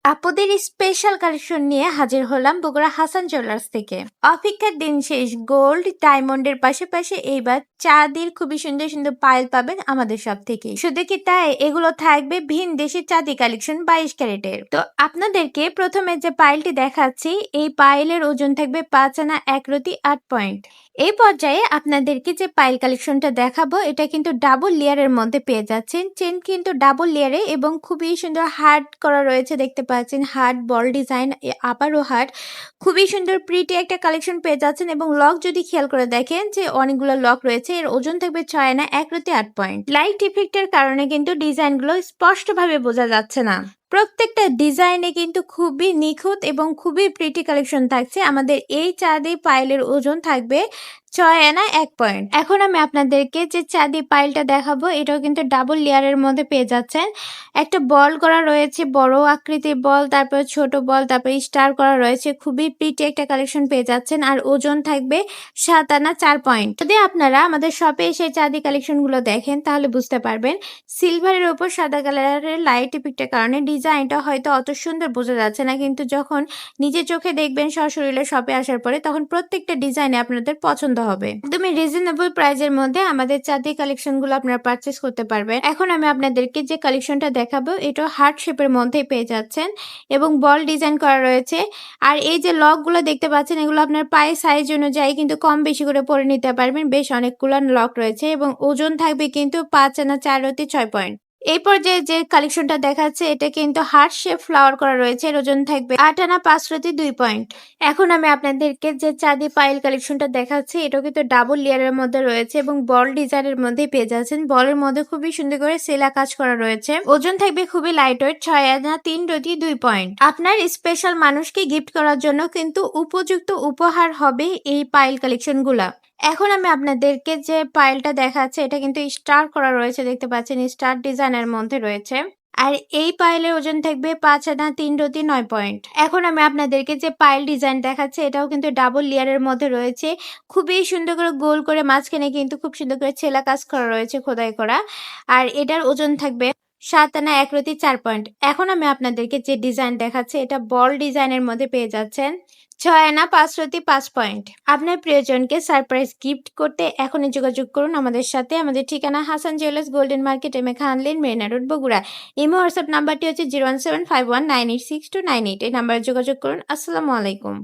আপুদের special collection নিয়ে হাজির হলাম বগুড়া হাসান জুয়েলার্স থেকে। অপেক্ষার দিন শেষ, গোল্ড ডায়মন্ডের পাশাপাশি এইবার চাঁদির খুবই সুন্দর সুন্দর পায়েল পাবেন আমাদের সব থেকে। শুধু কি তাই, এগুলো থাকবে ভিন দেশের চাঁদি কালেকশন 22 ক্যারেটের। তো আপনাদেরকে প্রথমে যে পায়েলটি দেখাচ্ছি, এই পায়েলের ওজন থাকবে 5 আনা 1 রতি 8 পয়েন্ট। এই পর্যায়ে আপনাদেরকে যে পাইল কালেকশনটা দেখাবো, এটা কিন্তু ডাবল লেয়ারের মধ্যে পেয়ে যাচ্ছেন। চেন কিন্তু ডাবল লেয়ারে এবং খুবই সুন্দর হার্ড করা রয়েছে, দেখতে পাচ্ছেন হার্ড বল ডিজাইন, আবারও হার্ড, খুবই সুন্দর প্রিটি একটা কালেকশন পেয়ে যাচ্ছেন। এবং লক যদি খেয়াল করে দেখেন যে অনেকগুলো লক রয়েছে, এর ওজন থাকবে 6 আনা 1 রতি 8 পয়েন্ট। লাইট ইফেক্টের কারণে কিন্তু ডিজাইনগুলো স্পষ্টভাবে বোঝা যাচ্ছে না। প্রত্যেকটা ডিজাইনে কিন্তু খুবই নিখুঁত এবং খুবই প্রিটি কালেকশন থাকছে। আমাদের এই চাঁদি পাইলের ওজন থাকবে 6 আনা 1 পয়েন্ট। এখন আমি আপনাদেরকে যে চাঁদি পাইলটা দেখাবো, এটাও কিন্তু ডাবল লেয়ারের মধ্যে পেয়ে যাচ্ছেন। একটা বল করা রয়েছে, বড় আকৃতির বল, তারপর ছোট বল, তারপর স্টার করা রয়েছে। খুবই প্রিটি একটা কালেকশন পেয়ে যাচ্ছেন। আর ওজন থাকবে 7 আনা 4 পয়েন্ট। যদি আপনারা আমাদের শপে এসে চাঁদি কালেকশনগুলো দেখেন তাহলে বুঝতে পারবেন সিলভারের উপর সাদা কালারের লাইট ইফেক্টের কারণে ডিজাইনটা হয়তো অত সুন্দর বোঝা যাচ্ছে না, কিন্তু যখন নিজের চোখে দেখবেন সশরীরে শপে আসার পরে, তখন প্রত্যেকটা ডিজাইনে আপনাদের পছন্দ হবে। একদমই রিজনেবল প্রাইজের মধ্যে আমাদের চাঁদি কালেকশনগুলো আপনারা পারচেস করতে পারবেন। এখন আমি আপনাদেরকে যে কালেকশনটা দেখাবো, এটা হার্ট শেপের মধ্যেই পেয়ে যাচ্ছেন এবং বল ডিজাইন করা রয়েছে। আর এই যে লকগুলো দেখতে পাচ্ছেন, এগুলো আপনার পায়ে সাইজ অনুযায়ী কিন্তু কম বেশি করে পরে নিতে পারবেন। বেশ অনেকগুলো লক রয়েছে এবং ওজন থাকবে কিন্তু 5 আনা 4 রতি 6 পয়েন্ট। এই পর্যায়ে যে কালেকশনটা দেখাচ্ছে, এটা কিন্তু হার্ট শেপ ফ্লাওয়ার করা রয়েছে, এর ওজন থাকবে 8 আনা 5 রতি 2 পয়েন্ট। এখন আমি আপনাদেরকে যে চাঁদি পাইল কালেকশনটা দেখাচ্ছি, এটাও কিন্তু ডাবল লেয়ারের মধ্যে রয়েছে এবং বল ডিজাইনের মধ্যে পেয়ে যাচ্ছেন। বলের মধ্যে খুবই সুন্দর করে সেলা কাজ করা রয়েছে। ওজন থাকবে খুবই লাইট ওয়েট, 6 আনা 3 রতি 2 পয়েন্ট। আপনার স্পেশাল মানুষকে গিফট করার জন্য কিন্তু উপযুক্ত উপহার হবে এই পাইল কালেকশনগুলা। এখন আমি আপনাদেরকে যে পাইলটা দেখাচ্ছি, এটা কিন্তু স্টার করা রয়েছে, দেখতে পাচ্ছেন স্টার ডিজাইনের মধ্যে রয়েছে। আর এই পাইলের ওজন থাকবে 5 আনা 3 রতি 9 পয়েন্ট। এখন আমি আপনাদেরকে যে পাইল ডিজাইন দেখাচ্ছি, এটাও কিন্তু ডাবল লেয়ারের মধ্যে রয়েছে। খুবই সুন্দর করে গোল করে মাঝখানে কিন্তু খুব সুন্দর করে ছেলা কাজ করা রয়েছে, খোদাই করা। আর এটার ওজন থাকবে 7 আনা 1 রতি 4 পয়েন্ট। এখন আমি আপনাদেরকে যে ডিজাইন দেখাচ্ছি, এটা বল ডিজাইনের মধ্যে পেয়ে যাচ্ছেন, 6 আনা 5 রতি 5 পয়েন্ট। আপনার প্রিয়জনকে সারপ্রাইজ গিফট করতে এখনই যোগাযোগ করুন আমাদের সাথে। আমাদের ঠিকানা Hasan jewellers, golden market, M A Khan lane, Marina road, Bogura. Imo WhatsApp নাম্বারটি হচ্ছে 01751986298। এই নাম্বারে যোগাযোগ করুন। আসসালামু আলাইকুম।